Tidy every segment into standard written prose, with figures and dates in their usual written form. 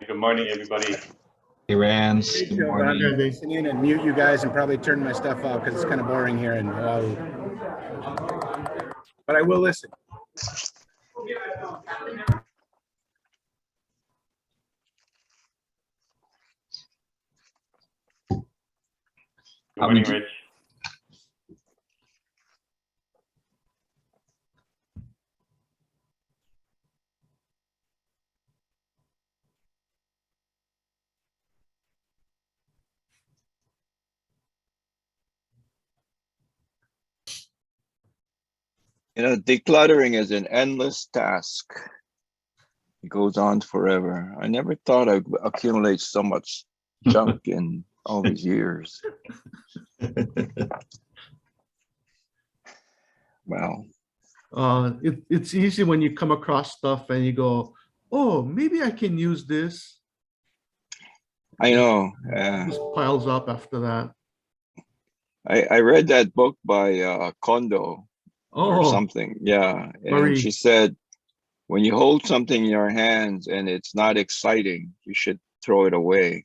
Good morning, everybody. Hey, Rance. Hey, Good Joe, I'm morning. going to continue and mute you guys and probably turn my stuff off because it's kind of boring here. But I will listen. Good morning, Rich. You know, decluttering is an endless task. It goes on forever. I never thought I'd accumulate so much junk in all these years. Wow. It's easy when you come across stuff and you go, oh, maybe I can use this. I know. It just piles up after that. I read that book by Kondo or something. Yeah. And Marie. she said, when you hold something in your hands and it's not exciting, you should throw it away.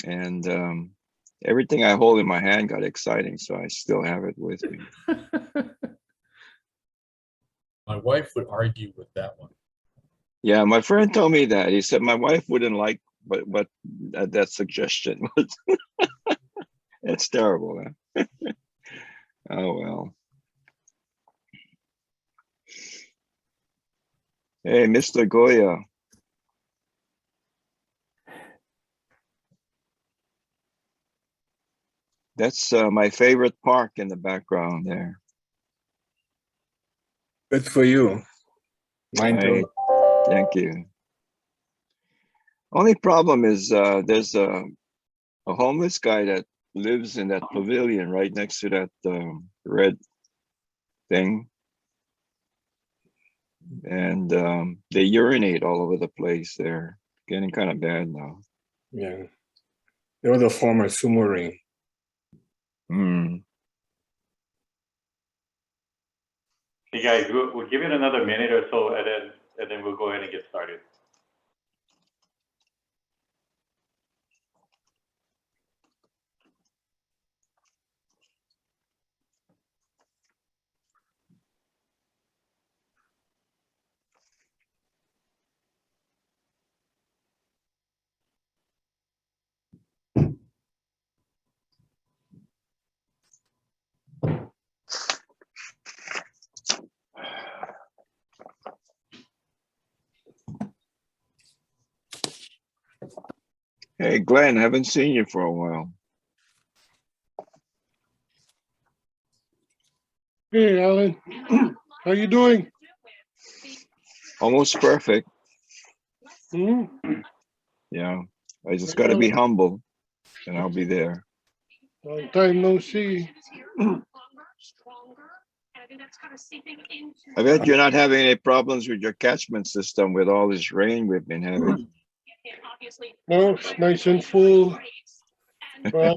And everything I hold in my hand got exciting, so I still have it with me. My wife would argue with that one. Yeah, my friend told me that. He said my wife wouldn't like what that suggestion was. It's terrible. Huh? Oh well. Hey, Mr. Goya. That's my favorite park in the background there. Good for you. Mine too. Thank you. Only problem is there's a homeless guy that lives in that pavilion right next to that red thing. And they urinate all over the place. They're getting kind of bad now. Yeah. They were the former sumo ring. Hey guys, we'll give it another minute or so, and then we'll go ahead and get started. Hey, Glenn, haven't seen you for a while. Hey, Alan. How you doing? Almost perfect. Mm-hmm. Yeah, I just got to be humble, and I'll be there. Long time no see. I bet you're not having any problems with your catchment system with all this rain we've been having. No, it's nice and full. Well,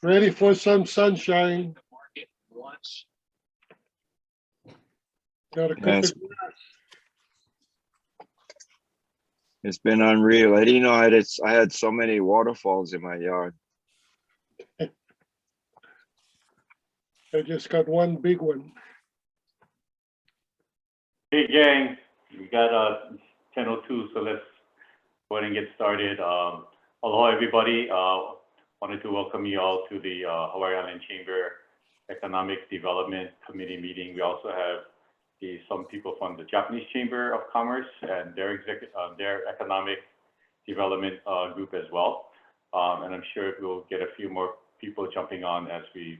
ready for some sunshine. Gotta cut Yes. the grass. It's been unreal. I didn't know I had so many waterfalls in my yard. I just got one big one. Hey gang, we got 10:02, so let's go ahead and get started. Aloha everybody. Wanted to welcome you all to the Hawaii Island Chamber Economic Development Committee meeting. We also have some people from the Japanese Chamber of Commerce and their economic development group as well. And I'm sure we'll get a few more people jumping on as we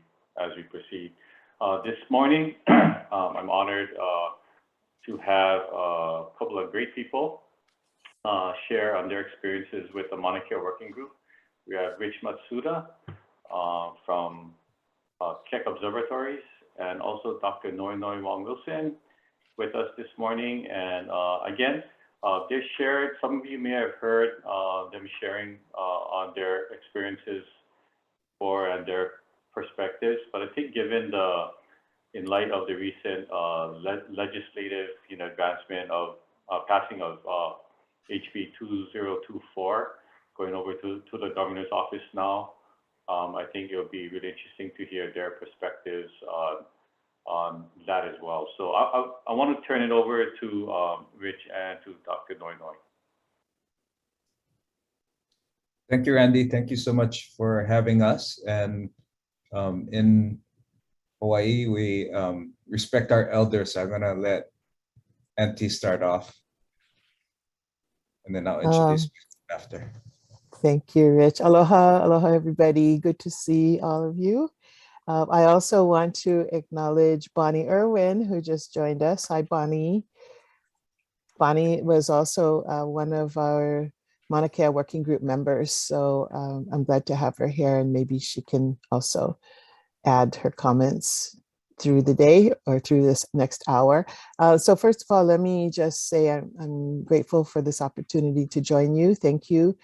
proceed. This morning, I'm honored to have a couple of great people share on their experiences with the Maunakea Working Group. We have Rich Matsuda from Keck Observatories, and also Dr. Noe Noe Wong-Wilson with us this morning. And again, they shared, some of you may have heard them sharing on their experiences and their perspectives, but I think given in light of the recent legislative, advancement of passing of HB 2024, going over to the governor's office now. I think it'll be really interesting to hear their perspectives on that as well. So I want to turn it over to Rich and to Dr. Noe Noe. Thank you, Randy. Thank you so much for having us. And in Hawaii, we respect our elders. So I'm gonna let Auntie start off, and then I'll introduce after. Thank you, Rich. Aloha, aloha, everybody. Good to see all of you. I also want to acknowledge Bonnie Irwin, who just joined us. Hi, Bonnie. Bonnie was also one of our Maunakea Working Group members. So I'm glad to have her here, and maybe she can also add her comments through the day or through this next hour. So first of all, let me just say I'm grateful for this opportunity to join you. Thank you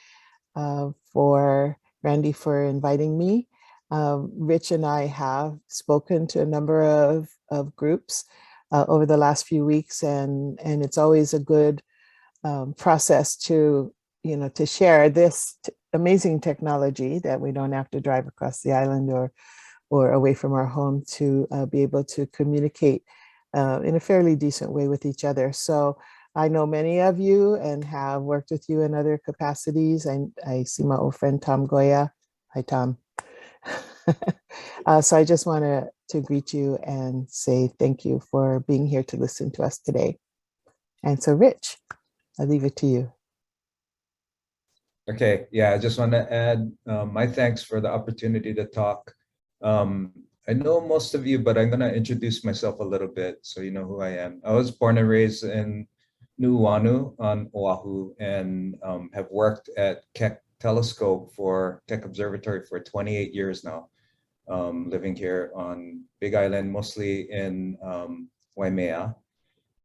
for Randy for inviting me. Rich and I have spoken to a number of groups over the last few weeks, and it's always a good process to, to share this amazing technology that we don't have to drive across the island or away from our home to be able to communicate in a fairly decent way with each other. So I know many of you and have worked with you in other capacities. I see my old friend Tom Goya. Hi, Tom. So I just want to greet you and say thank you for being here to listen to us today. And so Rich, I'll leave it to you. Okay, yeah, I just want to add my thanks for the opportunity to talk. I know most of you, but I'm going to introduce myself a little bit so you know who I am. I was born and raised in Nuuanu on Oahu, and have worked at Keck Telescope for Keck Observatory for 28 years now, living here on Big Island, mostly in Waimea.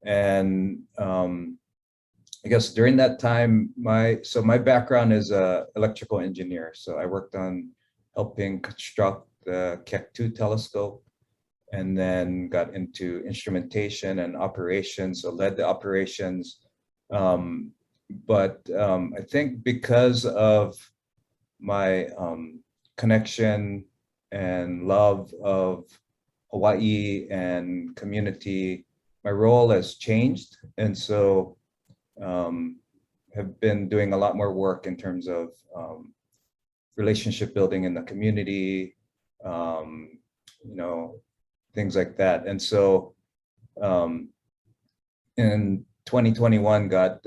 And I guess during that time, my background is a electrical engineer. So I worked on helping construct the Keck 2 telescope, and then got into instrumentation and operations, so led the operations. But I think because of my connection and love of Hawaii and community, my role has changed. And so have been doing a lot more work in terms of relationship building in the community, things like that. And so in 2021 got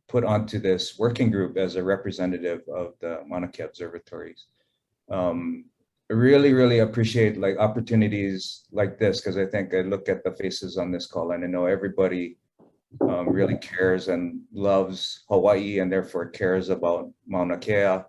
put onto this working group as a representative of the Maunakea observatories. I really, really appreciate opportunities like this, because I think I look at the faces on this call and I know everybody really cares and loves Hawaii, and therefore cares about Mauna Kea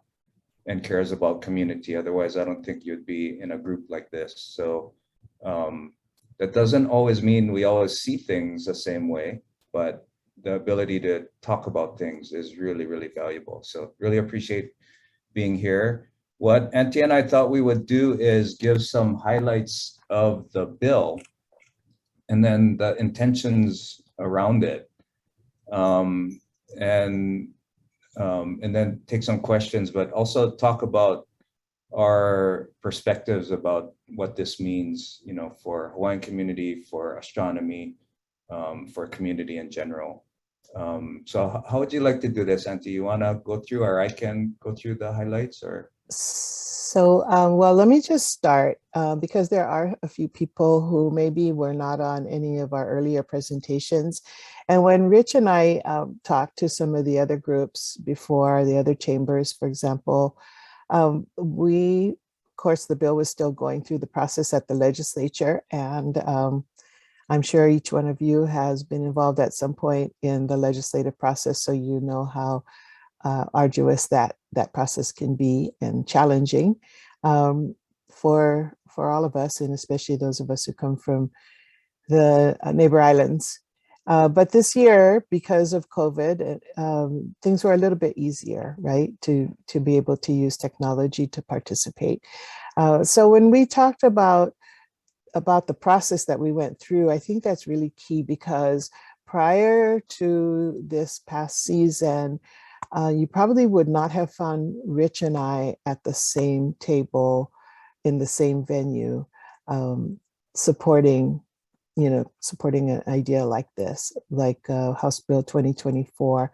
and cares about community. Otherwise, I don't think you'd be in a group like this. So that doesn't always mean we always see things the same way, but the ability to talk about things is really, really valuable. So really appreciate being here. What Auntie and I thought we would do is give some highlights of the bill and then the intentions around it, and then take some questions, but also talk about our perspectives about what this means, for Hawaiian community, for astronomy, for community in general. So how would you like to do this, Auntie? You want to go through, or I can go through the highlights, or? So, well, let me just start because there are a few people who maybe were not on any of our earlier presentations. And when Rich and I talked to some of the other groups before, the other chambers, for example, of course, the bill was still going through the process at the legislature. And I'm sure each one of you has been involved at some point in the legislative process, so you know how arduous that process can be and challenging for all of us, and especially those of us who come from the neighbor islands. But this year, because of COVID, things were a little bit easier, right? To be able to use technology to participate. So when we talked about the process that we went through, I think that's really key, because prior to this past season, you probably would not have found Rich and I at the same table in the same venue, supporting an idea like this, like House Bill 2024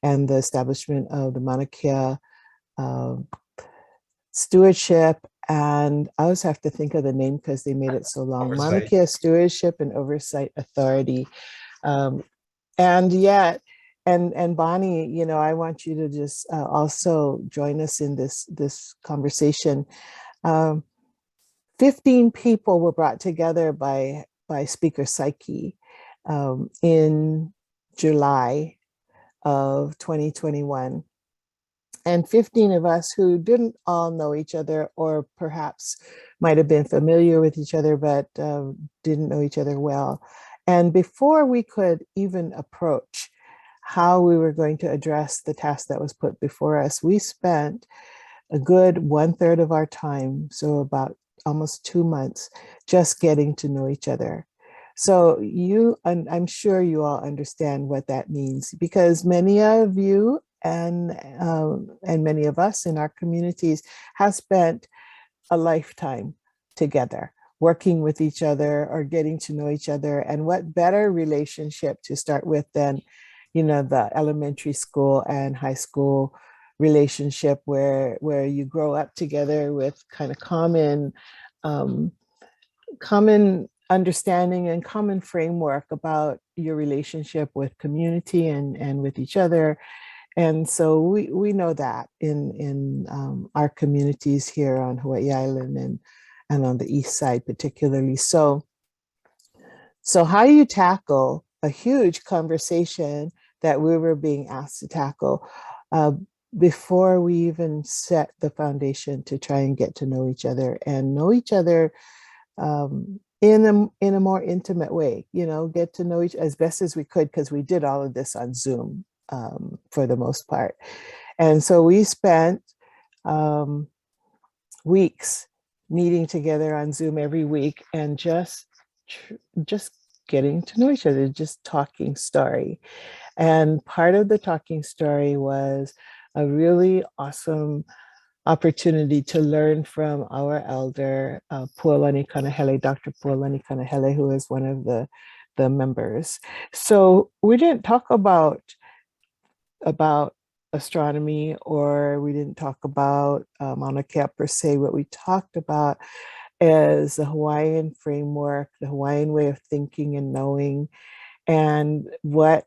and the establishment of the Maunakea Stewardship. And I always have to think of the name because they made it so long. Oversight. Maunakea Stewardship and Oversight Authority. And yet, and Bonnie, I want you to just also join us in this conversation. 15 people were brought together by Speaker Psyche in July of 2021. And 15 of us who didn't all know each other, or perhaps might have been familiar with each other, but didn't know each other well. And before we could even approach how we were going to address the task that was put before us, we spent a good 1/3 of our time, so about almost 2 months, just getting to know each other. So I'm sure you all understand what that means, because many of you and many of us in our communities have spent a lifetime together, working with each other or getting to know each other. And what better relationship to start with than, the elementary school and high school relationship where you grow up together with kind of common understanding and common framework about your relationship with community and with each other. And so we know that in our communities here on Hawaii Island and on the east side particularly. So how do you tackle a huge conversation that we were being asked to tackle before we even set the foundation to try and get to know each other and know each other in a more intimate way, get to know each as best as we could, because we did all of this on Zoom for the most part. And so we spent weeks meeting together on Zoom every week and just getting to know each other, just talking story. And part of the talking story was a really awesome opportunity to learn from our elder, Pualani Kanahele, Dr. Pualani Kanahele, who is one of the members. So we didn't talk about astronomy, or we didn't talk about Maunakea per se. What we talked about is the Hawaiian framework, the Hawaiian way of thinking and knowing, and what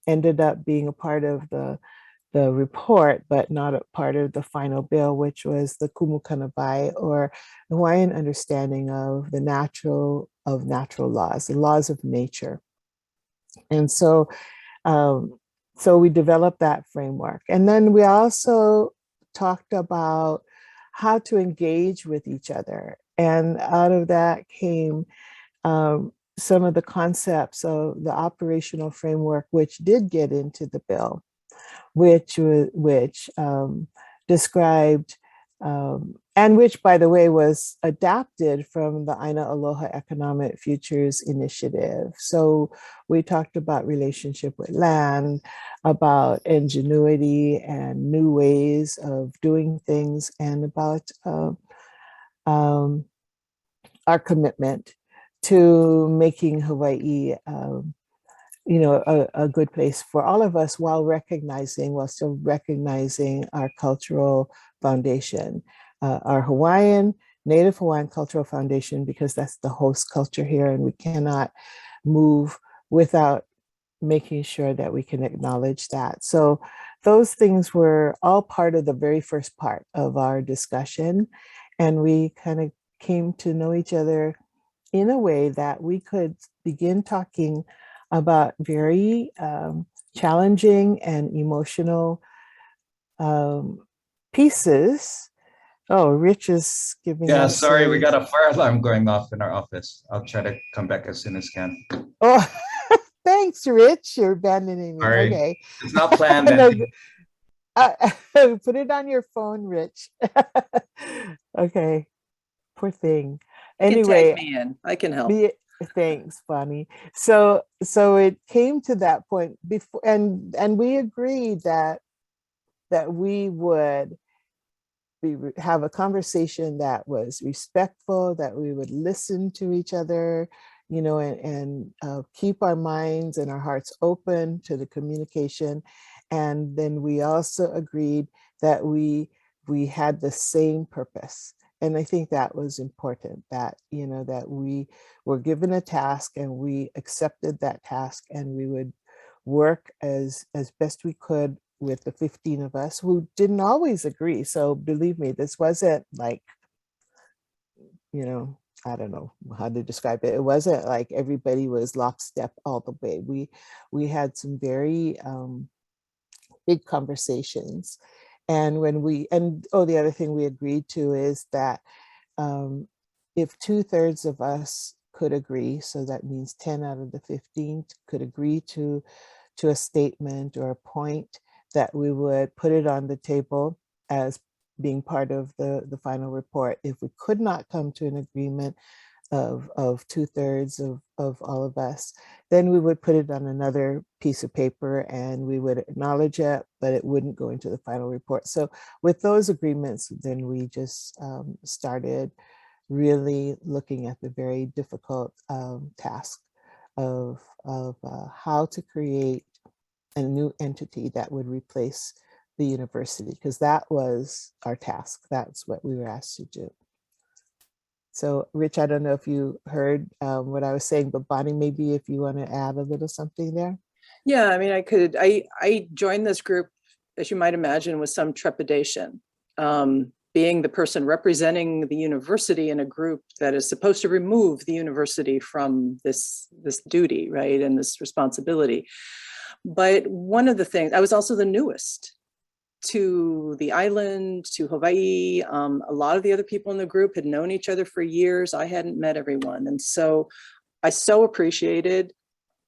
ended up being a part of the report, but not a part of the final bill, which was the Kumukanawai, or Hawaiian understanding of the natural laws, the laws of nature. And so we developed that framework. And then we also talked about how to engage with each other. And out of that came some of the concepts of the operational framework, which did get into the bill, which described, and which, by the way, was adapted from the Aina Aloha Economic Futures Initiative. So we talked about relationship with land, about ingenuity and new ways of doing things, and about our commitment to making Hawaii a good place for all of us, while still recognizing our cultural foundation, our Native Hawaiian cultural foundation, because that's the host culture here, and we cannot move without making sure that we can acknowledge that. So those things were all part of the very first part of our discussion, and we kind of came to know each other in a way that we could begin talking about very challenging and emotional pieces. Oh, Rich is giving Yeah, us sorry, we got a fire alarm going off in our office. I'll try to come back as soon as can. Oh, thanks, Rich. You're abandoning me. Sorry. Okay. It's not planned. Put it on your phone, Rich. Okay. Poor thing. You can Anyway, tag me in. I can help. Thanks, Bonnie. So it came to that point before, and we agreed that we would have a conversation that was respectful, that we would listen to each other, you know, and keep our minds and our hearts open to the communication. And then we also agreed that we had the same purpose. And I think that was important, that, you know, that we were given a task and we accepted that task, and we would work as best we could with the 15 of us who didn't always agree. So believe me, this wasn't like, you know, I don't know how to describe it. It wasn't like everybody was lockstep all the way. We had some very big conversations. And the other thing we agreed to is that if 2/3 of us could agree, so that means 10 out of the 15 could agree to a statement or a point, that we would put it on the table as being part of the final report. If we could not come to an agreement of 2/3 of all of us, then we would put it on another piece of paper and we would acknowledge it, but it wouldn't go into the final report. So with those agreements, then we just started really looking at the very difficult task of how to create a new entity that would replace the university, because that was our task. That's what we were asked to do. So Rich, I don't know if you heard what I was saying, but Bonnie, maybe if you want to add a little something there. Yeah, I mean, I joined this group, as you might imagine, with some trepidation. Being the person representing the university in a group that is supposed to remove the university from this duty, right, and this responsibility. But one of the things, I was also the newest to the island, to Hawaii. A lot of the other people in the group had known each other for years. I hadn't met everyone. And so I so appreciated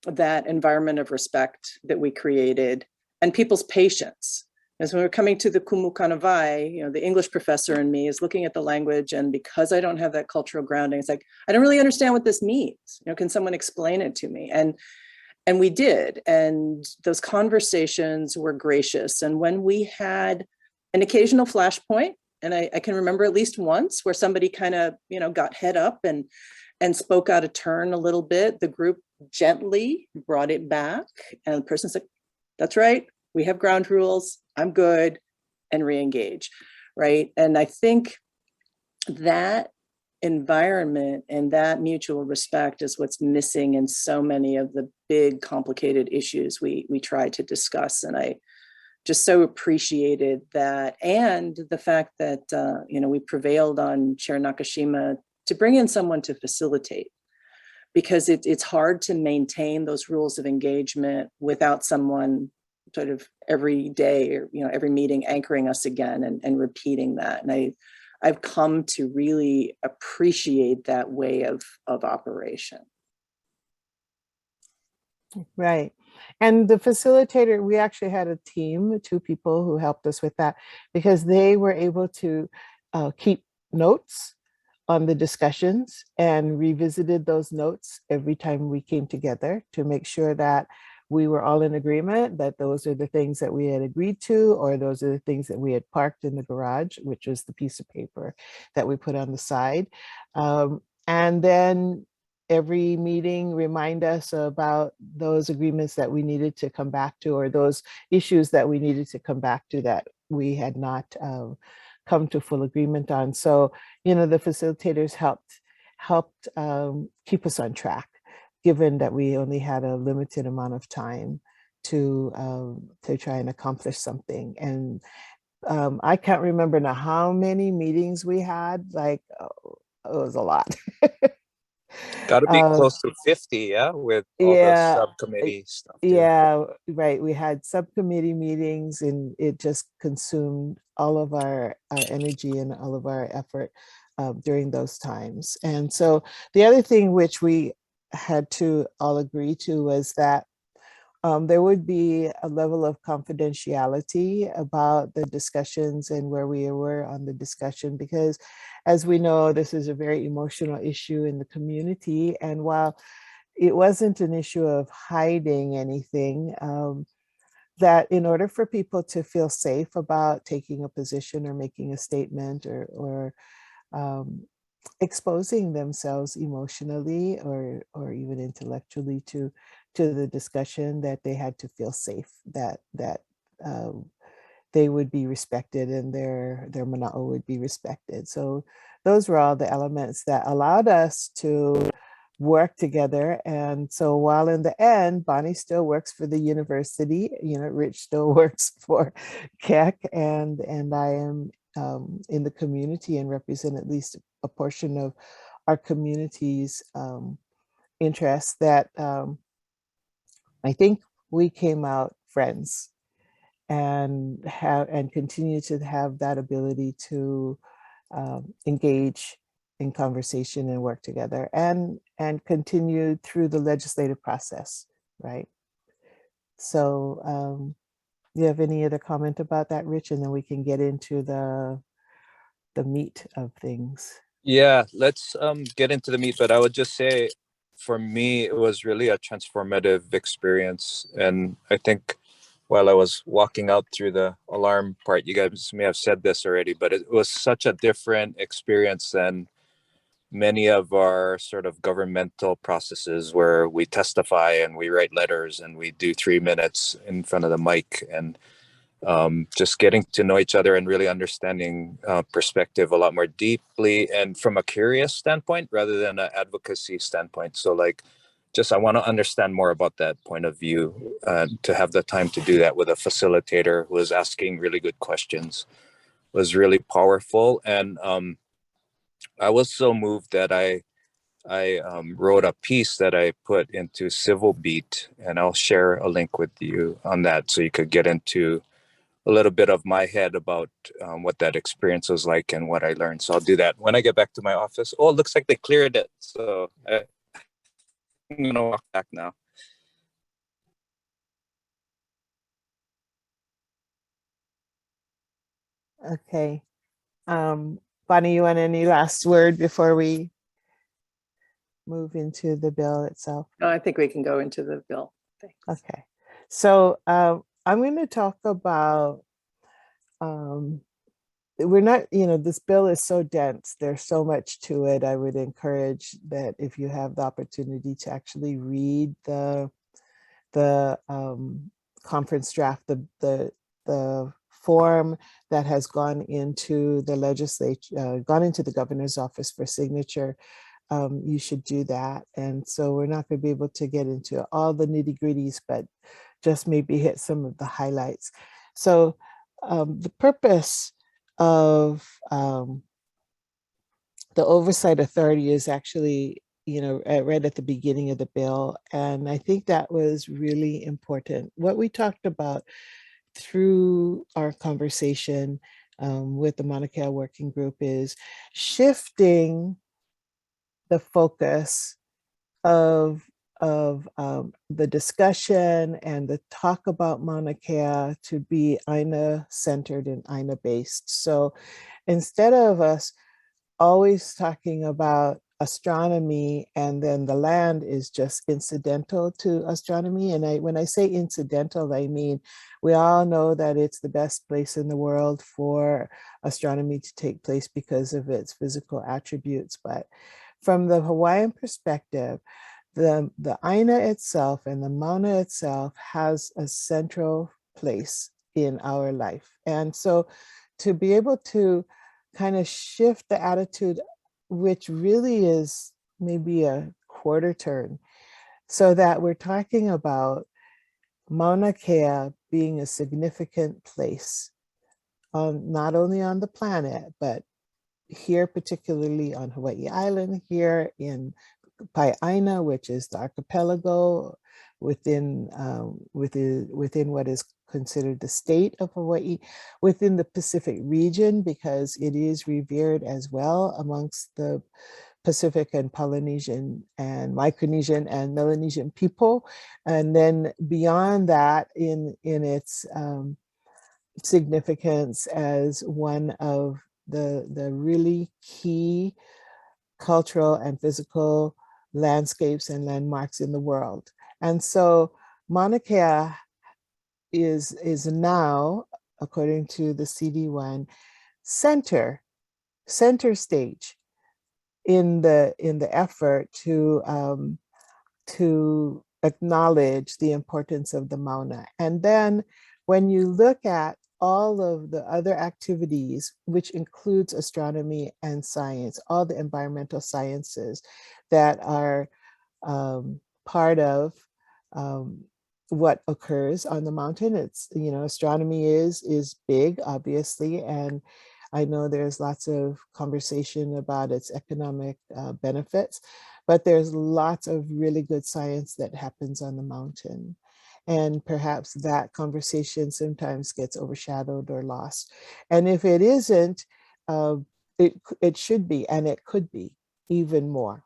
that environment of respect that we created and people's patience. As when we're coming to the Kumu Kanawai, you know, the English professor in me is looking at the language, and because I don't have that cultural grounding, it's like, I don't really understand what this means. You know, can someone explain it to me? And we did, and those conversations were gracious. And when we had an occasional flashpoint, and I can remember at least once where somebody kind of, you know, got head up and spoke out of turn a little bit, the group gently brought it back, and the person said, "That's right, we have ground rules, I'm good," and re-engage, right? And I think that environment and that mutual respect is what's missing in so many of the big complicated issues we try to discuss. And I just so appreciated that, and the fact that you know, we prevailed on Chair Nakashima to bring in someone to facilitate, because it's hard to maintain those rules of engagement without someone sort of every day, or, you know, every meeting anchoring us again and repeating that. And I've come to really appreciate that way of operation. Right. And the facilitator, we actually had a team, 2 people who helped us with that, because they were able to keep notes on the discussions and revisited those notes every time we came together to make sure that we were all in agreement that those are the things that we had agreed to, or those are the things that we had parked in the garage, which was the piece of paper that we put on the side. And then every meeting remind us about those agreements that we needed to come back to, or those issues that we needed to come back to that we had not come to full agreement on. So, you know, the facilitators helped keep us on track, given that we only had a limited amount of time to try and accomplish something. And I can't remember now how many meetings we had, like, it was a lot. Got to be close to 50, yeah, with all the subcommittee stuff. Yeah, right. We had subcommittee meetings, and it just consumed all of our energy and all of our effort during those times. And so the other thing which we had to all agree to was that there would be a level of confidentiality about the discussions and where we were on the discussion, because as we know, this is a very emotional issue in the community. And while it wasn't an issue of hiding anything, that in order for people to feel safe about taking a position or making a statement or exposing themselves emotionally or even intellectually to the discussion, that they had to feel safe, that they would be respected and their mana'o would be respected. So those were all the elements that allowed us to work together. And so while in the end, Bonnie still works for the university, Rich still works for Keck, and I am in the community and represent at least a portion of our community's interests, that I think we came out friends and continue to have that ability to engage in conversation and work together and continue through the legislative process, right? So do you have any other comment about that, Rich? And then we can get into the meat of things. Yeah, let's get into the meat, but I would just say for me, it was really a transformative experience. And I think while I was walking out through the alarm part, you guys may have said this already, but it was such a different experience than many of our sort of governmental processes where we testify and we write letters and we do 3 minutes in front of the mic, and just getting to know each other and really understanding perspective a lot more deeply and from a curious standpoint rather than an advocacy standpoint. So like, just I want to understand more about that point of view, to have the time to do that with a facilitator who was asking really good questions was really powerful. And I was so moved that I wrote a piece that I put into Civil Beat, and I'll share a link with you on that so you could get into a little bit of my head about what that experience was like and what I learned. So I'll do that when I get back to my office. Oh, it looks like they cleared it. So I'm gonna walk back now. Okay. Bonnie, you want any last word before we move into the bill itself? No, I think we can go into the bill. Thanks. Okay. So I'm going to talk about, we're not, this bill is so dense. There's so much to it. I would encourage that if you have the opportunity to actually read the conference draft, the form that has gone into the legislature, gone into the governor's office for signature, you should do that. And so we're not going to be able to get into all the nitty gritties, but just maybe hit some of the highlights. So the purpose of the Oversight Authority is actually, right at the beginning of the bill. And I think that was really important. What we talked about through our conversation with the Maunakea Working Group is shifting the focus of the discussion and the talk about Mauna Kea to be Aina centered and Aina based. So instead of us always talking about astronomy and then the land is just incidental to astronomy. And when I say incidental, I mean, we all know that it's the best place in the world for astronomy to take place because of its physical attributes. But from the Hawaiian perspective, the Aina itself and the Mauna itself has a central place in our life. And so to be able to kind of shift the attitude, which really is maybe a quarter turn, so that we're talking about Mauna Kea being a significant place, not only on the planet, but here, particularly on Hawaii Island, here in Pai'aina, which is the archipelago within what is considered the state of Hawaii, within the Pacific region, because it is revered as well amongst the Pacific and Polynesian and Micronesian and Melanesian people. And then beyond that, in its significance as one of the really key cultural and physical landscapes and landmarks in the world. And so Maunakea is now, according to the CD1, center stage in the effort to acknowledge the importance of the Mauna. And then when you look at all of the other activities, which includes astronomy and science, all the environmental sciences that are part of what occurs on the mountain. It's, you know, astronomy is big, obviously, and I know there's lots of conversation about its economic benefits, but there's lots of really good science that happens on the mountain. And perhaps that conversation sometimes gets overshadowed or lost. And if it isn't, it should be, and it could be even more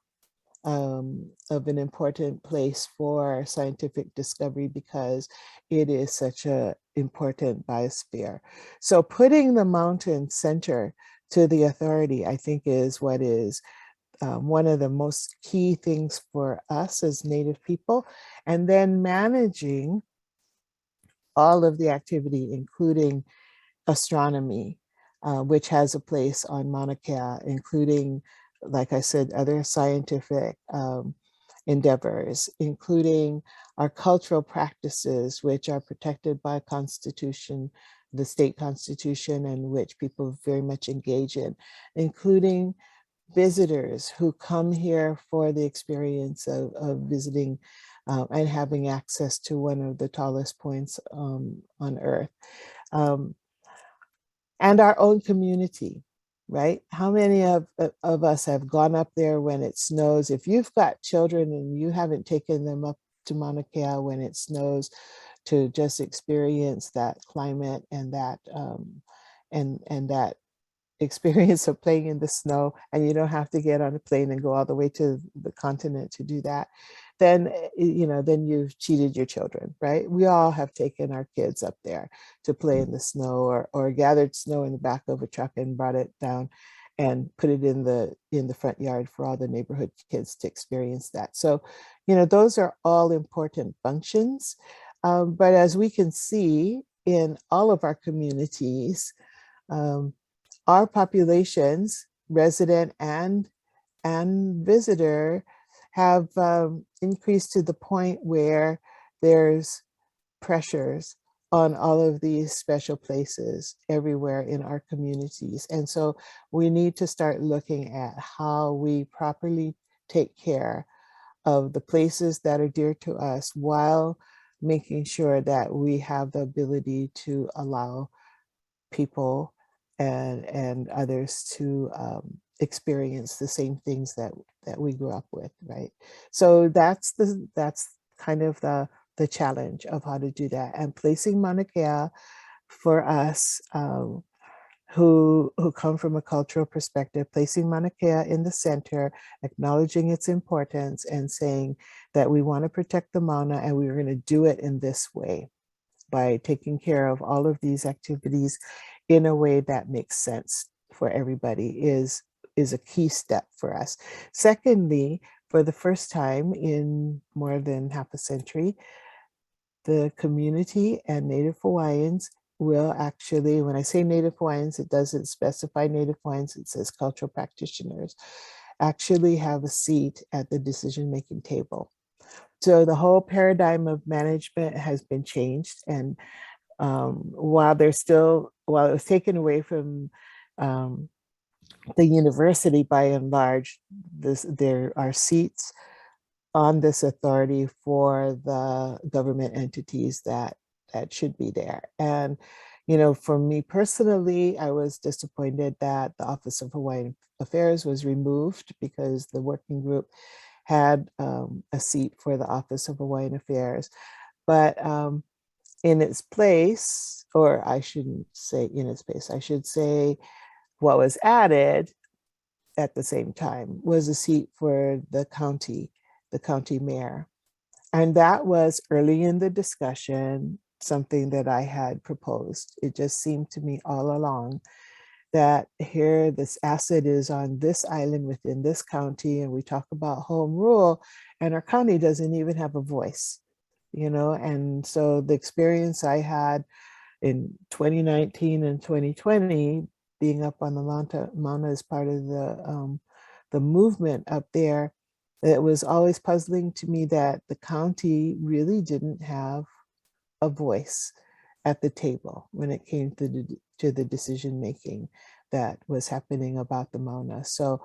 of an important place for scientific discovery because it is such an important biosphere. So putting the mountain center to the authority, I think, is what is one of the most key things for us as Native people. And then managing all of the activity, including astronomy, which has a place on Mauna Kea, including, like I said, other scientific endeavors, including our cultural practices, which are protected by Constitution, the state constitution, and which people very much engage in, including visitors who come here for the experience of visiting and having access to one of the tallest points on Earth. And our own community, right? How many of us have gone up there when it snows? If you've got children and you haven't taken them up to Mauna Kea when it snows to just experience that climate and that and that experience of playing in the snow, and you don't have to get on a plane and go all the way to the continent to do that, then, you know, then you've cheated your children, right? We all have taken our kids up there to play in the snow, or gathered snow in the back of a truck and brought it down and put it in the front yard for all the neighborhood kids to experience that. So, you know, those are all important functions. But as we can see in all of our communities, our populations, resident and visitor, have increased to the point where there's pressures on all of these special places everywhere in our communities. And so we need to start looking at how we properly take care of the places that are dear to us while making sure that we have the ability to allow people and others to experience the same things that we grew up with, right? So that's kind of the challenge of how to do that, and placing Mauna Kea for us who come from a cultural perspective, placing Mauna Kea in the center, acknowledging its importance, and saying that we want to protect the Mauna, and we're going to do it in this way by taking care of all of these activities in a way that makes sense for everybody is a key step for us. Secondly, for the first time in more than half a century, the community and Native Hawaiians will actually, when I say Native Hawaiians, it doesn't specify Native Hawaiians, it says cultural practitioners, actually have a seat at the decision-making table. So the whole paradigm of management has been changed, and while it was taken away from the university by and large, there are seats on this authority for the government entities that should be there. And, you know, for me personally, I was disappointed that the Office of Hawaiian Affairs was removed because the working group had a seat for the Office of Hawaiian Affairs. But in its place, or I shouldn't say in its place, I should say what was added at the same time, was a seat for the county mayor. And that was early in the discussion, something that I had proposed. It just seemed to me all along that here this asset is on this island within this county, and we talk about home rule, and our county doesn't even have a voice, you know? And so the experience I had in 2019 and 2020, being up on the Mauna as part of the movement up there, it was always puzzling to me that the county really didn't have a voice at the table when it came to the decision making that was happening about the Mauna. So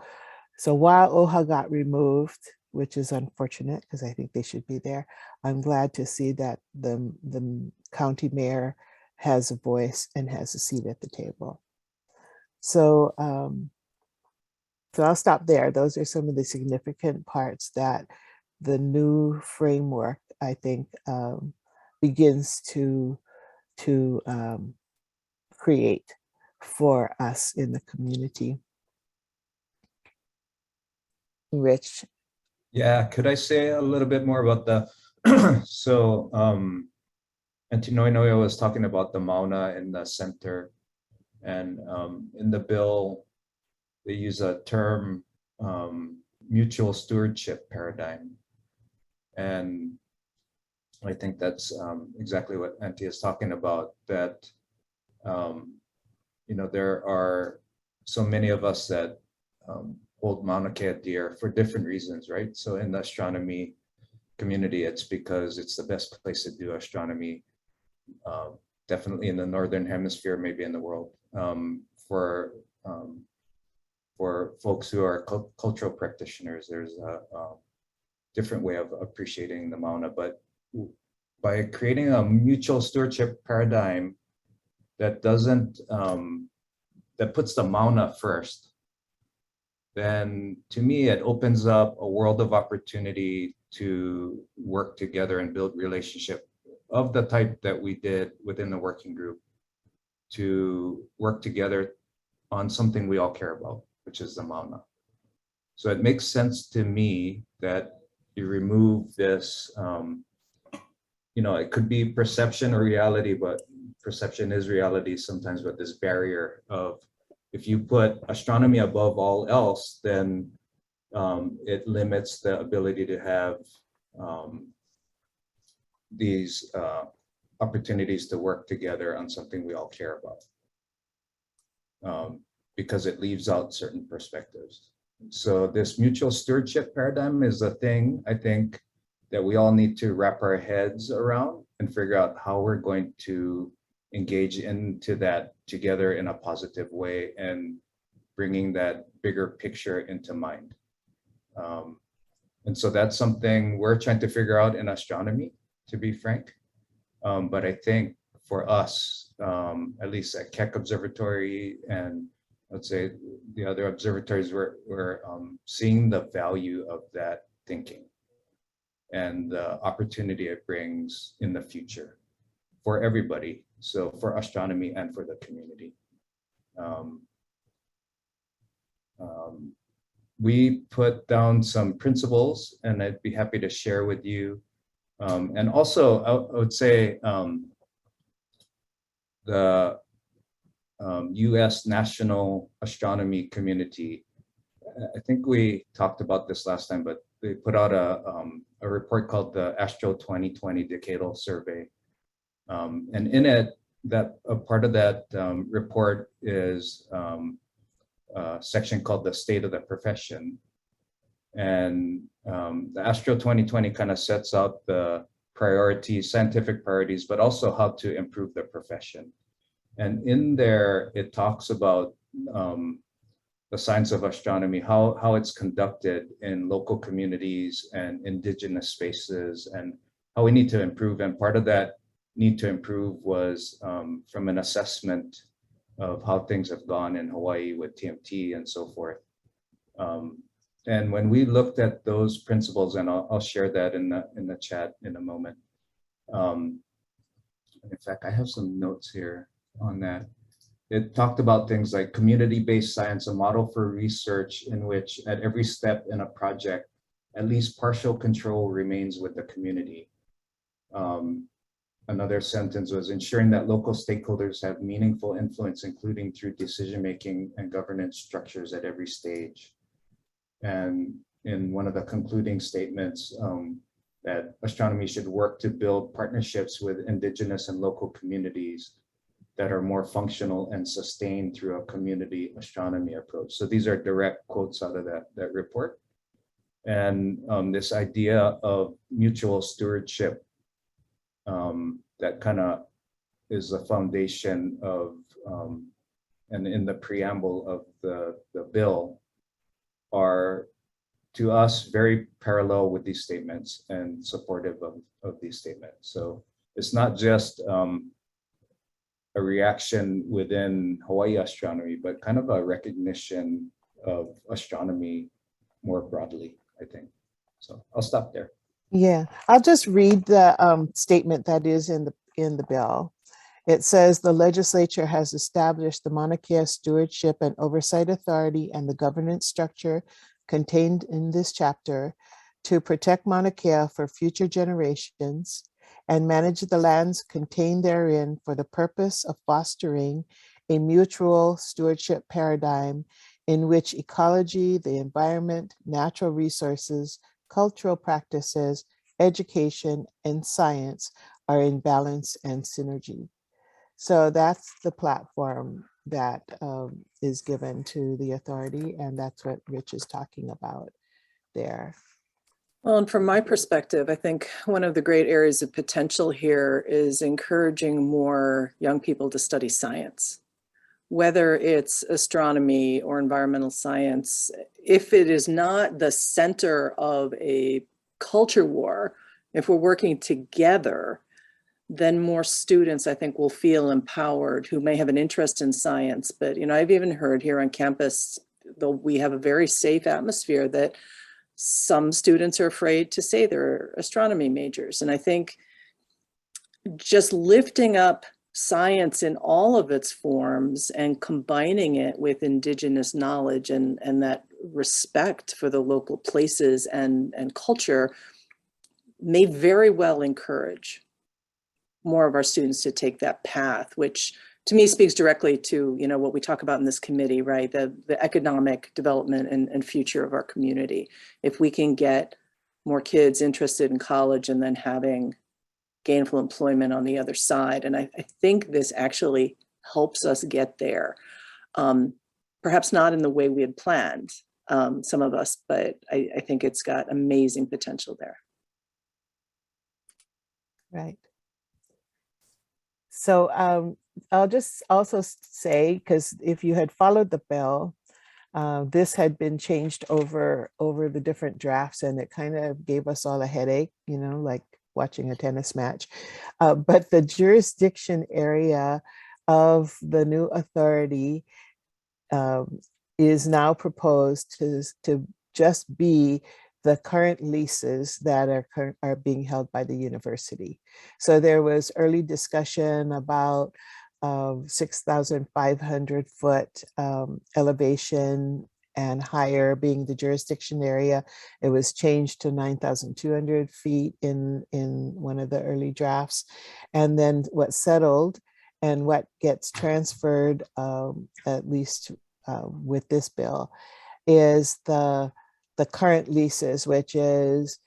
while OHA got removed, which is unfortunate because I think they should be there, I'm glad to see that the county mayor has a voice and has a seat at the table. So so I'll stop there. Those are some of the significant parts that the new framework, I think, begins to create for us in the community. Rich. Yeah, could I say a little bit more about the, so Auntie Noe Noe was talking about the Mauna in the center, and in the bill, they use a term, mutual stewardship paradigm. And I think that's exactly what Auntie is talking about, that, you know, there are so many of us that hold Mauna Kea dear for different reasons, right? So in the astronomy community, it's because it's the best place to do astronomy, definitely in the Northern Hemisphere, maybe in the world. For folks who are cultural practitioners, there's a different way of appreciating the Mauna, but by creating a mutual stewardship paradigm that doesn't, that puts the Mauna first, then to me, it opens up a world of opportunity to work together and build relationship of the type that we did within the working group, to work together on something we all care about, which is the Mauna. So it makes sense to me that you remove this, you know, it could be perception or reality, but perception is reality sometimes, but this barrier of, if you put astronomy above all else, then it limits the ability to have these opportunities to work together on something we all care about, because it leaves out certain perspectives. So this mutual stewardship paradigm is a thing, I think, that we all need to wrap our heads around and figure out how we're going to engage into that together in a positive way, and bringing that bigger picture into mind. And so that's something we're trying to figure out in astronomy, to be frank. But I think for us, at least at Keck Observatory, and let's say the other observatories, we're seeing the value of that thinking and the opportunity it brings in the future for everybody. So for astronomy and for the community. We put down some principles, and I'd be happy to share with you. And also, I would say the US National Astronomy Community, I think we talked about this last time, but they put out a report called the Astro 2020 Decadal Survey. And in it, that a part of that report is a section called the State of the Profession. And the Astro 2020 kind of sets out the priorities, scientific priorities, but also how to improve the profession. And in there, it talks about the science of astronomy, how it's conducted in local communities and indigenous spaces, and how we need to improve. And part of that need to improve was from an assessment of how things have gone in Hawaii with TMT and so forth. And when we looked at those principles, and I'll share that in the chat in a moment. In fact, I have some notes here on that. it talked about things like community-based science, a model for research in which at every step in a project, at least partial control remains with the community. Another sentence was ensuring that local stakeholders have meaningful influence, including through decision-making and governance structures at every stage. And in one of the concluding statements, that astronomy should work to build partnerships with indigenous and local communities that are more functional and sustained through a community astronomy approach. So these are direct quotes out of that report. And this idea of mutual stewardship that kind of is the foundation of, and in the preamble of the bill, are to us very parallel with these statements and supportive of these statements. So it's not just a reaction within Hawaii astronomy, but kind of a recognition of astronomy more broadly, I think. So I'll stop there. Yeah, I'll just read the statement that is in the bill. It says the legislature has established the Maunakea Stewardship and Oversight Authority and the governance structure contained in this chapter to protect Mauna Kea for future generations and manage the lands contained therein for the purpose of fostering a mutual stewardship paradigm in which ecology, the environment, natural resources, cultural practices, education, and science are in balance and synergy. So that's the platform that is given to the authority, and that's what Rich is talking about there. Well, and from my perspective, I think one of the great areas of potential here is encouraging more young people to study science, whether it's astronomy or environmental science. If it is not the center of a culture war, if we're working together, then more students, I think, will feel empowered who may have an interest in science. But, I've even heard here on campus, though we have a very safe atmosphere, that some students are afraid to say they're astronomy majors. And I think just lifting up science in all of its forms and combining it with indigenous knowledge and that respect for the local places and culture may very well encourage more of our students to take that path, which to me speaks directly to what we talk about in this committee, right? The economic development and future of our community. If we can get more kids interested in college and then having gainful employment on the other side, and I think this actually helps us get there. Perhaps not in the way we had planned, some of us, but I think it's got amazing potential there. Right. So I'll just also say, because if you had followed the bill, this had been changed over the different drafts, and it kind of gave us all a headache, like watching a tennis match. But the jurisdiction area of the new authority is now proposed to just be the current leases that are being held by the university. So there was early discussion about 6,500 foot elevation and higher being the jurisdiction area. It was changed to 9,200 feet in one of the early drafts. And then what settled and what gets transferred, at least with this bill, is the current leases, which is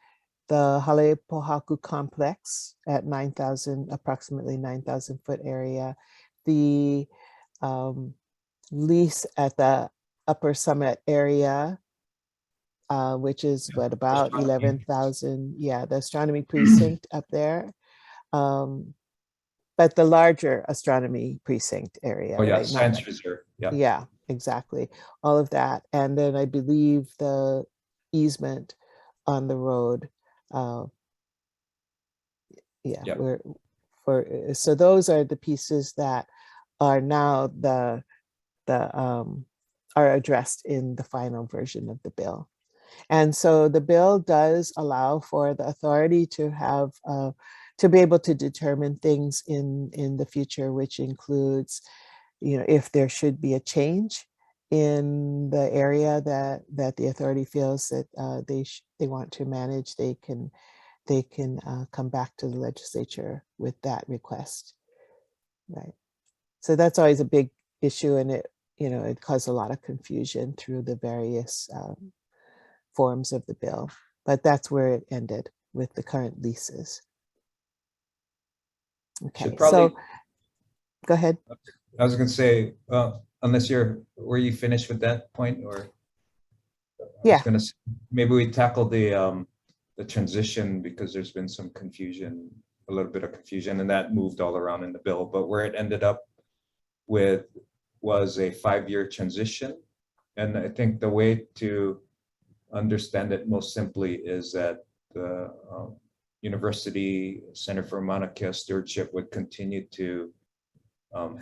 the Halepohaku complex at approximately 9,000 foot area, the lease at the upper summit area, which is what, about 11,000, yeah, the astronomy precinct up there, but the larger astronomy precinct area. Oh yeah, right? science reserve, yeah. Yeah, exactly, all of that. And then I believe the easement on the road. Yeah, Yep. So those are the pieces that are now are addressed in the final version of the bill. And so the bill does allow for the authority to have to be able to determine things in the future, which includes if there should be a change in the area that the authority feels that they want to manage, they can come back to the legislature with that request, right? So that's always a big issue, and it caused a lot of confusion through the various forms of the bill, but that's where it ended with the current leases. Okay, so go ahead. I was going to say, unless were you finished with that point, or? Yeah. I was going to say, maybe we tackle the transition, because there's been some confusion, a little bit of confusion, and that moved all around in the bill. But where it ended up with was a 5-year transition, and I think the way to understand it most simply is that the University Center for Maunakea Stewardship would continue to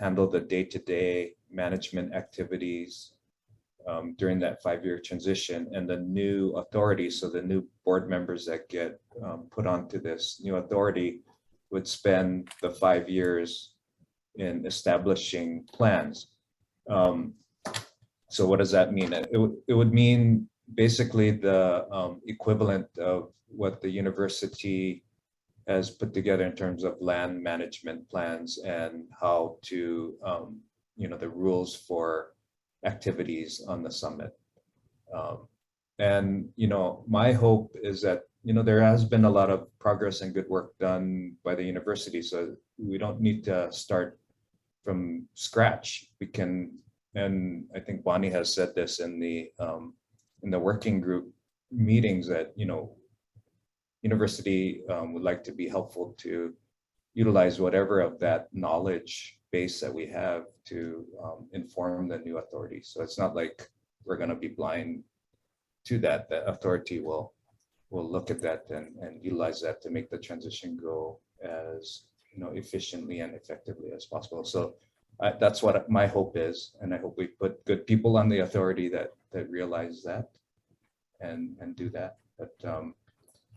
handle the day-to-day management activities during that 5-year transition, and the new authority, so the new board members that get put onto this new authority would spend the 5 years in establishing plans. So what does that mean? It would mean basically the equivalent of what the university has put together in terms of land management plans and how to, the rules for activities on the summit. And my hope is that, there has been a lot of progress and good work done by the university, so we don't need to start from scratch. We can, and I think Bonnie has said this in the working group meetings, that university would like to be helpful to utilize whatever of that knowledge base that we have to inform the new authority. So it's not like we're going to be blind to that. The authority will look at that and utilize that to make the transition go as efficiently and effectively as possible. So that's what my hope is, and I hope we put good people on the authority that realize that and do that. But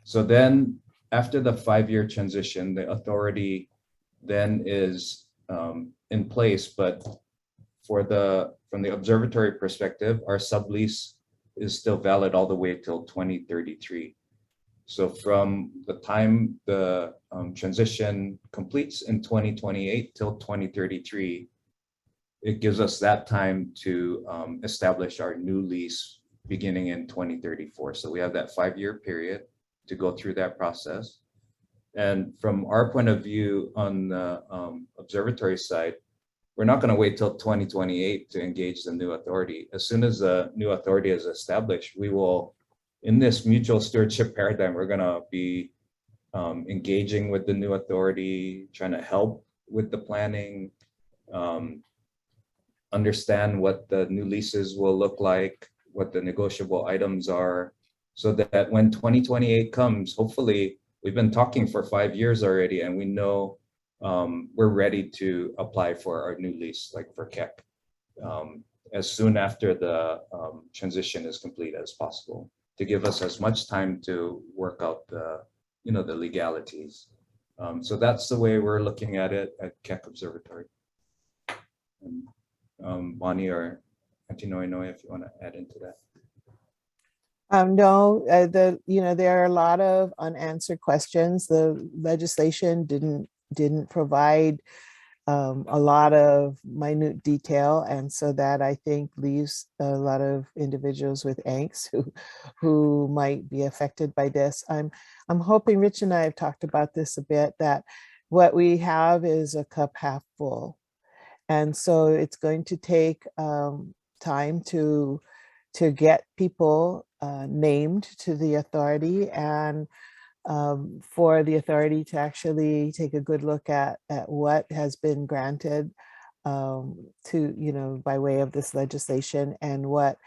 so then after the 5-year transition, the authority then is in place, but from the observatory perspective, our sublease is still valid all the way till 2033. So from the time the transition completes in 2028 till 2033, it gives us that time to establish our new lease beginning in 2034. So we have that 5-year period to go through that process. And from our point of view on the observatory side, we're not going to wait till 2028 to engage the new authority. As soon as the new authority is established, we will, in this mutual stewardship paradigm, we're going to be engaging with the new authority, trying to help with the planning, understand what the new leases will look like, what the negotiable items are, so that when 2028 comes, hopefully, we've been talking for 5 years already, and we know we're ready to apply for our new lease, like for Keck, as soon after the transition is complete as possible, to give us as much time to work out the legalities. So that's the way we're looking at it at Keck Observatory. And, Bonnie or Auntie Noe Noe, if you want to add into that. No, there are a lot of unanswered questions. The legislation didn't provide a lot of minute detail, and so that I think leaves a lot of individuals with angst who might be affected by this. I'm hoping, Rich and I have talked about this a bit, that what we have is a cup half full, and so it's going to take time to get people named to the authority, and for the authority to actually take a good look at what has been granted by way of this legislation, and what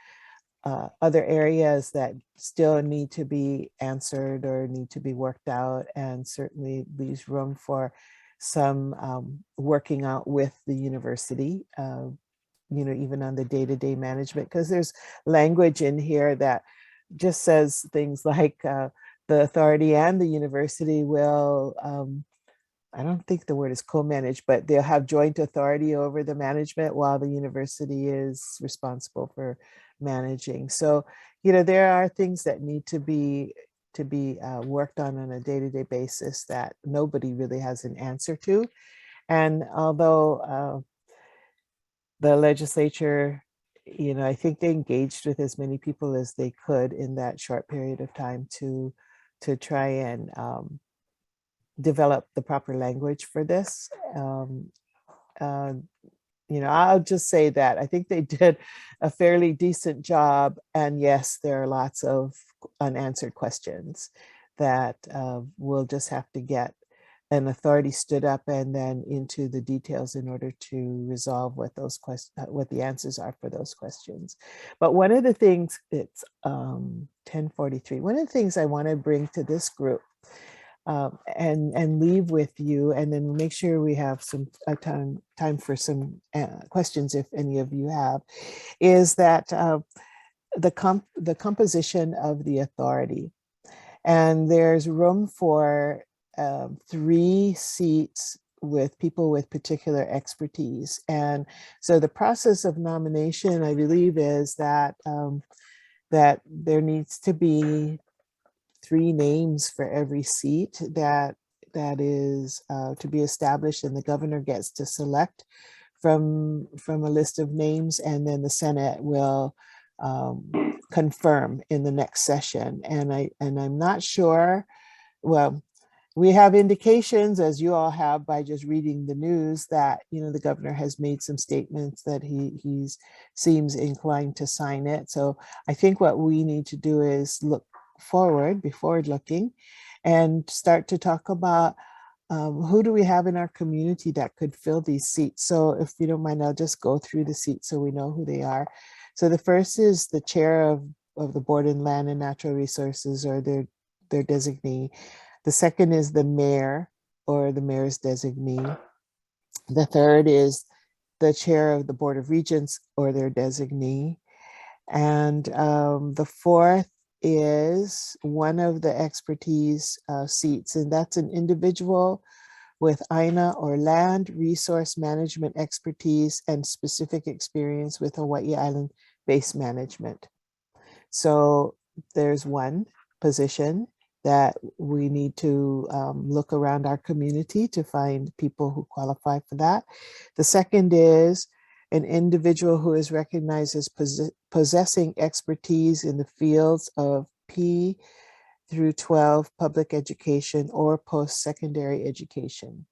other areas that still need to be answered or need to be worked out, and certainly leaves room for some working out with the university, even on the day-to-day management, because there's language in here that just says things like the authority and the university will I don't think the word is co-manage, but they'll have joint authority over the management while the university is responsible for managing. So, there are things that need to be worked on a day-to-day basis that nobody really has an answer to. And although the legislature, I think they engaged with as many people as they could in that short period of time to try and develop the proper language for this. I'll just say that I think they did a fairly decent job. And yes, there are lots of unanswered questions that we'll just have to get an authority stood up and then into the details in order to resolve what those what the answers are for those questions. But one of the things, it's 10:43. One of the things I want to bring to this group and leave with you, and then make sure we have some time for some questions if any of you have, is that the composition of the authority. And there's room for 3 seats with people with particular expertise. And so the process of nomination, I believe, is that that there needs to be 3 names for every seat that is to be established, and the governor gets to select from a list of names, and then the Senate will confirm in the next session. And I'm not sure. Well, we have indications, as you all have by just reading the news, that the governor has made some statements that he seems inclined to sign it. So I think what we need to do is look forward, be forward looking, and start to talk about who do we have in our community that could fill these seats. So if you don't mind, I'll just go through the seats so we know who they are. So the first is the chair of the Board of Land and Natural Resources, or their designee. The second is the mayor or the mayor's designee. The third is the chair of the Board of Regents or their designee. And the fourth is one of the expertise seats, and that's an individual with INA or land resource management expertise and specific experience with Hawaii Island-based management. So there's one position that we need to look around our community to find people who qualify for that. The second is an individual who is recognized as possessing expertise in the fields of P through 12 public education or post-secondary education.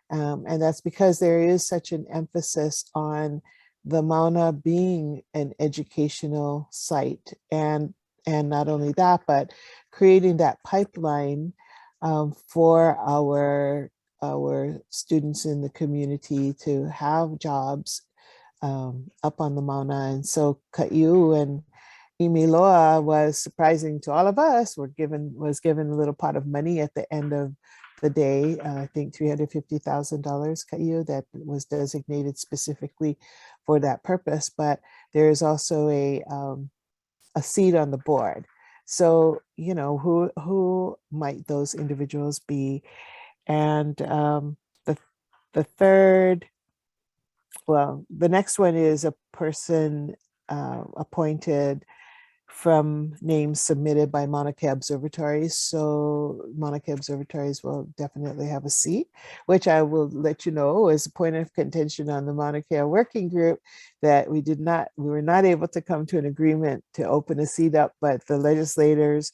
And that's because there is such an emphasis on the Mauna being an educational site. And not only that, but creating that pipeline for our students in the community to have jobs up on the Mauna. And so Ka'u and Imiloa was surprising to all of us. Was given a little pot of money at the end of the day, I think $350,000 Ka'u, that was designated specifically for that purpose. But there is also a seat on the board. So, who might those individuals be? And the third, well, the next one is a person appointed from names submitted by Maunakea Observatories. So Maunakea Observatories will definitely have a seat, which I will let you know is a point of contention on the Maunakea Working Group, that we were not able to come to an agreement to open a seat up, but the legislators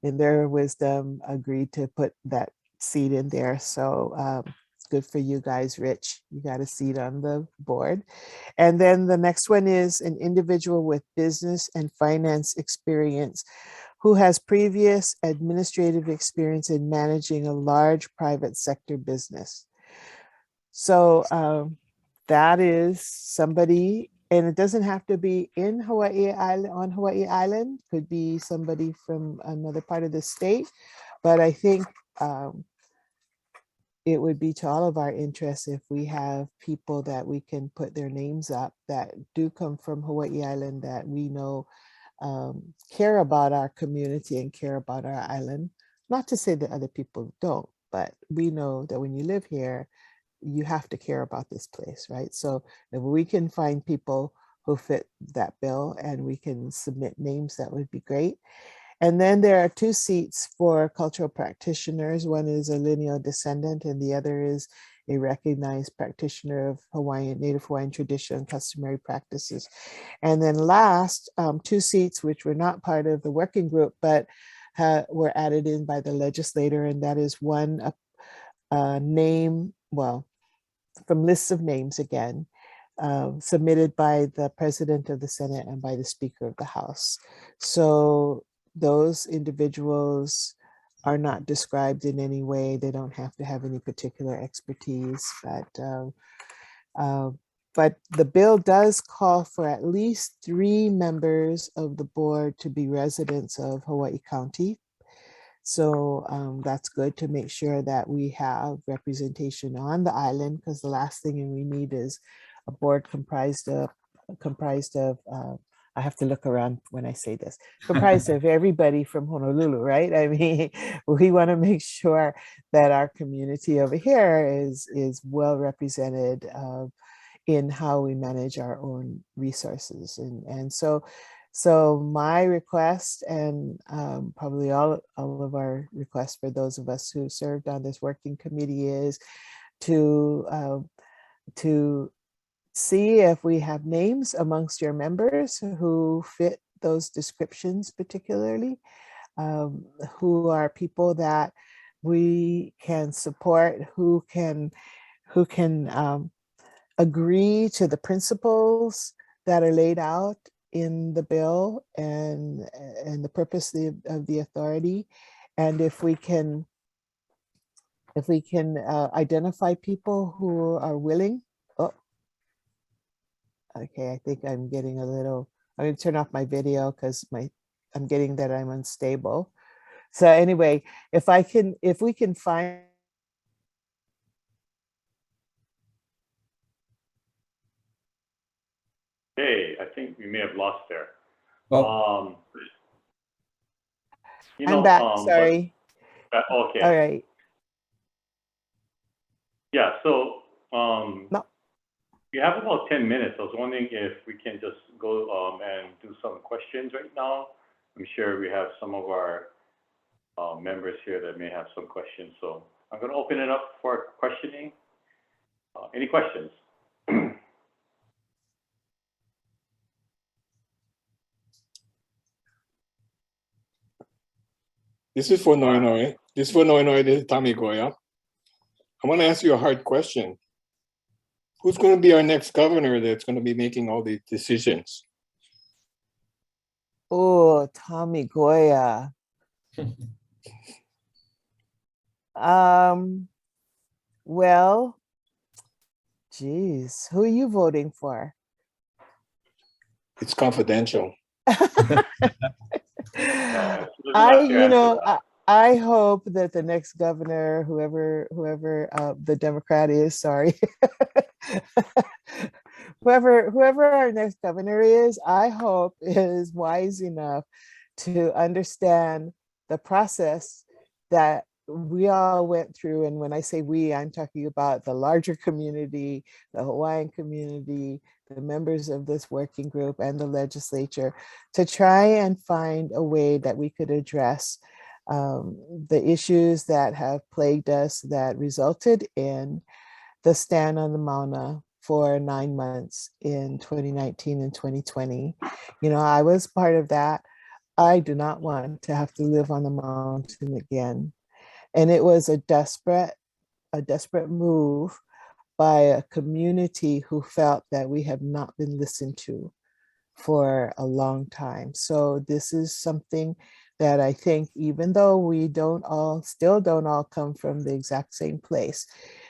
in their wisdom agreed to put that seat in there. So good for you guys, Rich. You got a seat on the board. And then the next one is an individual with business and finance experience who has previous administrative experience in managing a large private sector business. So that is somebody, and it doesn't have to be in Hawaii Island, on Hawaii Island, could be somebody from another part of the state. But I think it would be to all of our interests if we have people that we can put their names up that do come from Hawaii Island, that we know care about our community and care about our island. Not to say that other people don't, but we know that when you live here, you have to care about this place, right? So if we can find people who fit that bill and we can submit names, that would be great. And then there are 2 seats for cultural practitioners. One is a lineal descendant and the other is a recognized practitioner of Native Hawaiian tradition and customary practices. And then last, 2 seats, which were not part of the working group, but were added in by the legislator. And that is one name, well, from lists of names again, submitted by the President of the Senate and by the Speaker of the House. So those individuals are not described in any way. They don't have to have any particular expertise, but the bill does call for at least 3 members of the board to be residents of Hawaii County. So that's good to make sure that we have representation on the island, because the last thing we need is a board comprised of I have to look around when I say this, comprised of everybody from Honolulu, right? I mean, we want to make sure that our community over here is well represented in how we manage our own resources. And so my request, and probably all of our requests for those of us who served on this working committee, is to see if we have names amongst your members who fit those descriptions, particularly, who are people that we can support, who can agree to the principles that are laid out in the bill and the purpose of the authority. And if we can identify people who are willing. Oh, okay, I think I'm getting a little, I'm going to turn off my video because I'm getting that I'm unstable. So anyway, if we can find. Hey, I think we may have lost there. Oh. I'm back, sorry. Okay. All right. Yeah, so No. we have about 10 minutes. I was wondering if we can just go and do some questions right now. I'm sure we have some of our members here that may have some questions. So I'm going to open it up for questioning. Any questions? This is for Noe Noe. This is for Noe Noe. This is Tommy Goya. I want to ask you a hard question. Who's going to be our next governor that's going to be making all these decisions? Oh, Tommy Goya. Well, geez, who are you voting for? It's confidential. I hope that the next governor, whoever the Democrat is, sorry, whoever our next governor is, I hope is wise enough to understand the process that we all went through. And when I say we, I'm talking about the larger community, the Hawaiian community, the members of this working group and the legislature, to try and find a way that we could address the issues that have plagued us that resulted in the stand on the Mauna for 9 months in 2019 and 2020. You know, I was part of that. I do not want to have to live on the mountain again. And it was a desperate move by a community who felt that we have not been listened to for a long time. So this is something that I think, even though we still don't all come from the exact same place,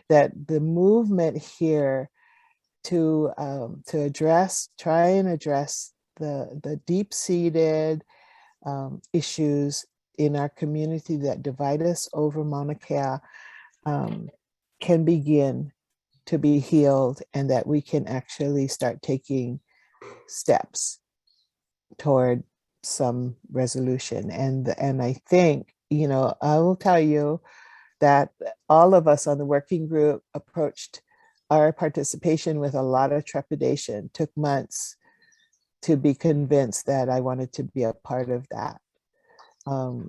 that the movement here to try and address the deep-seated issues in our community that divide us over Mauna Kea can begin to be healed, and that we can actually start taking steps toward some resolution. And I think, you know, I will tell you that all of us on the working group approached our participation with a lot of trepidation. Took months to be convinced that I wanted to be a part of that,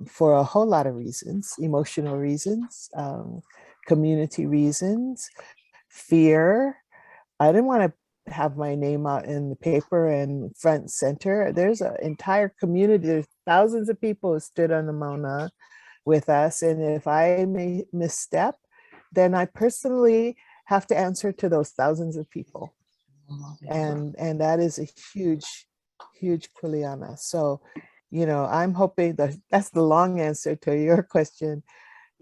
for a whole lot of reasons: emotional reasons, community reasons, fear. I didn't want to have my name out in the paper and front center. There's an entire community, there's thousands of people who stood on the Mauna with us. And if I may misstep, then I personally have to answer to those thousands of people. And that is a huge, huge kuleana. So, you know, I'm hoping that that's the long answer to your question.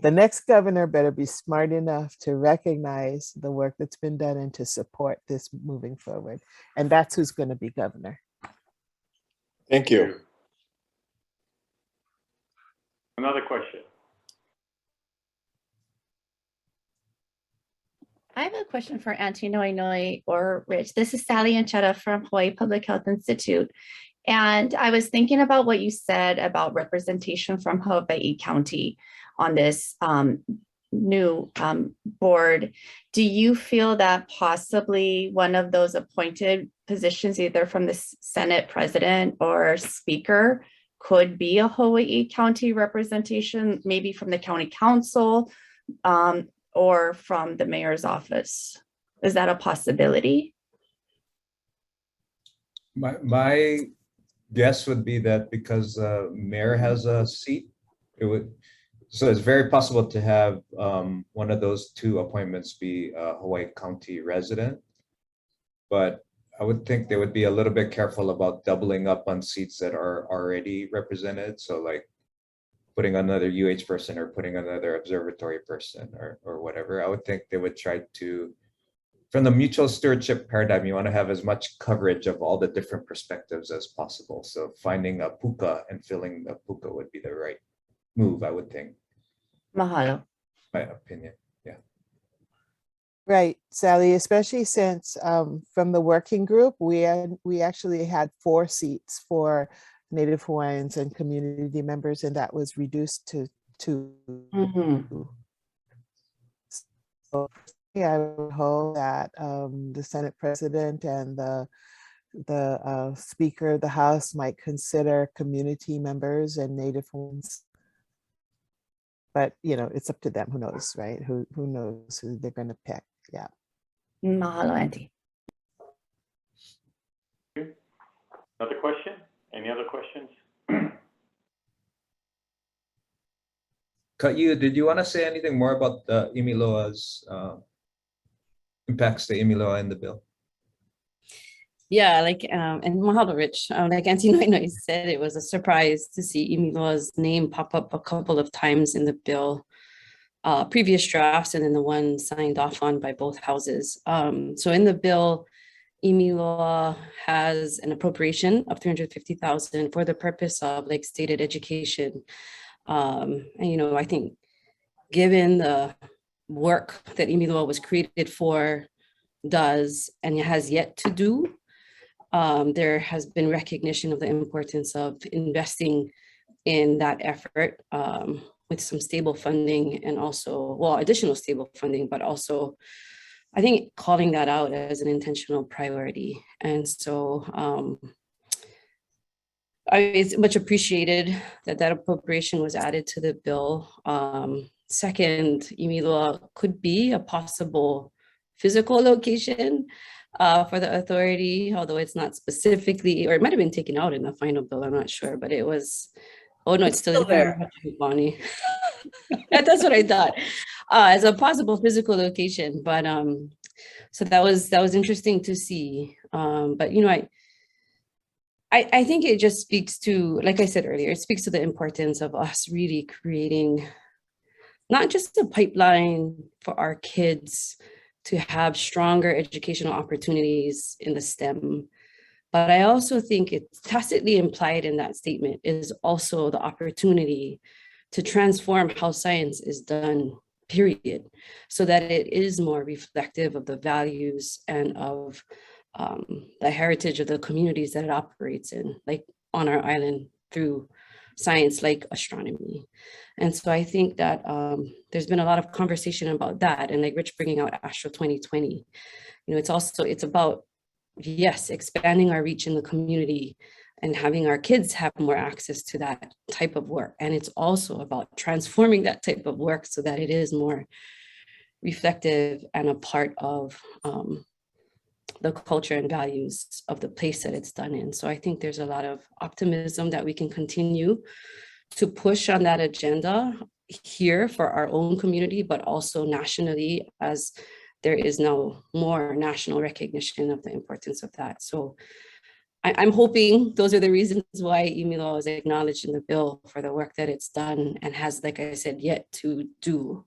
The next governor better be smart enough to recognize the work that's been done and to support this moving forward. And that's who's going to be governor. Thank you. Another question. I have a question for Auntie Noe Noe or Rich. This is Sally Anchetta from Hawaii Public Health Institute. And I was thinking about what you said about representation from Hawaii County on this new board. Do you feel that possibly one of those appointed positions, either from the Senate president or speaker, could be a Hawaii County representation, maybe from the county council or from the mayor's office? Is that a possibility? My guess would be that because mayor has a seat, it would. So it's very possible to have one of those two appointments be a Hawaii County resident. But I would think they would be a little bit careful about doubling up on seats that are already represented. So like putting another UH person or putting another observatory person or whatever. I would think they would try to, from the mutual stewardship paradigm, you want to have as much coverage of all the different perspectives as possible. So finding a puka and filling the puka would be the right move, I would think. Mahalo. My opinion, yeah. Right, Sally, especially since from the working group, we actually had 4 seats for Native Hawaiians and community members, and that was reduced to 2. Mm-hmm. So yeah, I would hope that the Senate president and the Speaker of the House might consider community members and Native Hawaiians. But you know, it's up to them. Who knows, right? Who knows who they're going to pick? Yeah. Mahalo, Auntie. Another question? Any other questions? Ka'u, did you want to say anything more about the imiloa's impacts to imiloa in the bill? Yeah, like, and mahalo, Rich. Like Auntie Noe Noe said, it was a surprise to see imiloa's name pop up a couple of times in the bill, previous drafts, and then the one signed off on by both houses. So in the bill, imiloa has an appropriation of $350,000 for the purpose of, like stated, education. And you know, I think given the work that imiloa was created for, does, and has yet to do, there has been recognition of the importance of investing in that effort with some stable funding and also, well, additional stable funding, but also I think calling that out as an intentional priority. And so it's much appreciated that that appropriation was added to the bill. Second, imiloa could be a possible physical location for the authority, although it's not specifically, or it might have been taken out in the final bill, I'm not sure, but it was, oh no, it's still there, Bonnie. That's what I thought, as a possible physical location. But so that was interesting to see. But you know, I think it just speaks to, like I said earlier, it speaks to the importance of us really creating not just a pipeline for our kids to have stronger educational opportunities in the STEM, but I also think it's tacitly implied in that statement is also the opportunity to transform how science is done, period, so that it is more reflective of the values and of the heritage of the communities that it operates in, like on our island through science like astronomy. And so I think that there's been a lot of conversation about that, and like Rich bringing out Astro 2020. You know, it's about, yes, expanding our reach in the community and having our kids have more access to that type of work. And it's also about transforming that type of work so that it is more reflective and a part of the culture and values of the place that it's done in. So I think there's a lot of optimism that we can continue to push on that agenda here for our own community, but also nationally, as there is now more national recognition of the importance of that. So I'm hoping those are the reasons why Imilo is acknowledged in the bill for the work that it's done and has, like I said, yet to do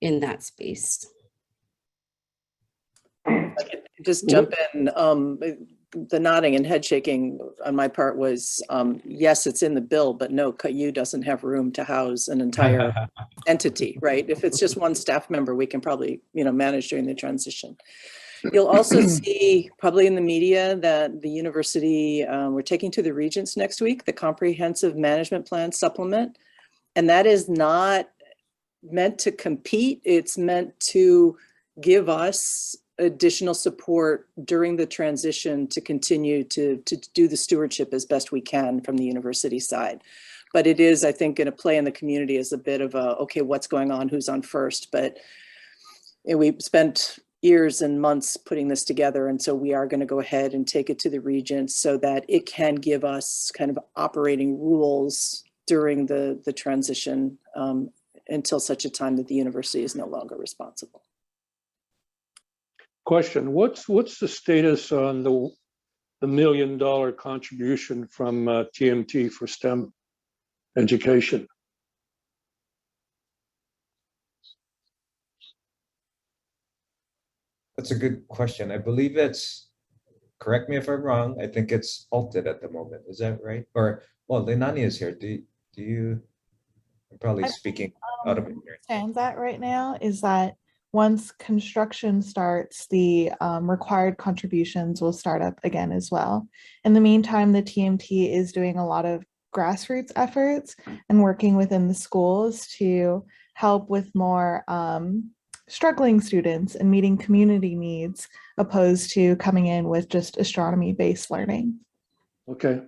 in that space. Just jump in. The nodding and head shaking on my part was, yes, it's in the bill, but no, KU doesn't have room to house an entire entity, right? If it's just one staff member, we can probably, manage during the transition. You'll also see probably in the media that the university, we're taking to the regents next week, the comprehensive management plan supplement. And that is not meant to compete. It's meant to give us additional support during the transition to continue to do the stewardship as best we can from the university side. But it is, I think, going to play in the community as a bit of a, okay, what's going on, who's on first? But we spent years and months putting this together. And so we are going to go ahead and take it to the regents so that it can give us kind of operating rules during the transition until such a time that the university is no longer responsible. Question, what's the status on the $1 million contribution from TMT for STEM education? That's a good question. I believe it's, correct me if I'm wrong, I think it's halted at the moment. Is that right? Or, well, Leilani is here. Do you, I'm probably speaking out of ignorance. Stands at right now is that once construction starts, the required contributions will start up again as well. In the meantime, the TMT is doing a lot of grassroots efforts and working within the schools to help with more struggling students and meeting community needs, opposed to coming in with just astronomy-based learning. Okay,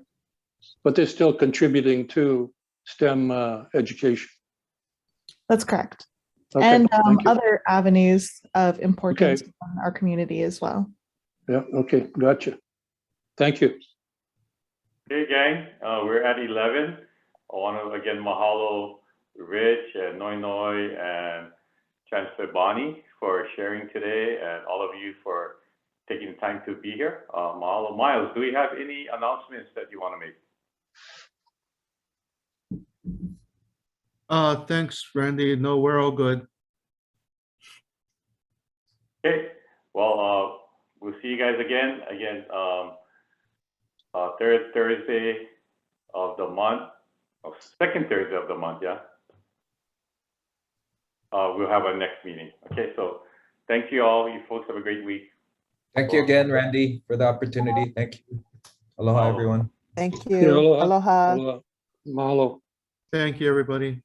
but they're still contributing to STEM education. That's correct. Okay, and thank you. other avenues of importance in our community as well. Yeah, okay, gotcha. Thank you. Okay, gang, we're at 11. I want to again mahalo Rich and Noe Noe and Chancellor Bonnie for sharing today, and all of you for taking the time to be here. Mahalo. Miles, do we have any announcements that you want to make? Thanks, Randy. No, we're all good. Okay, well, we'll see you guys again. Third Thursday of the month, second Thursday of the month, yeah. We'll have our next meeting. Okay, so thank you all. You folks have a great week. Thank you again, Randy, for the opportunity. Thank you. Aloha, everyone. Thank you. Aloha. Aloha. Aloha. Mahalo. Thank you, everybody.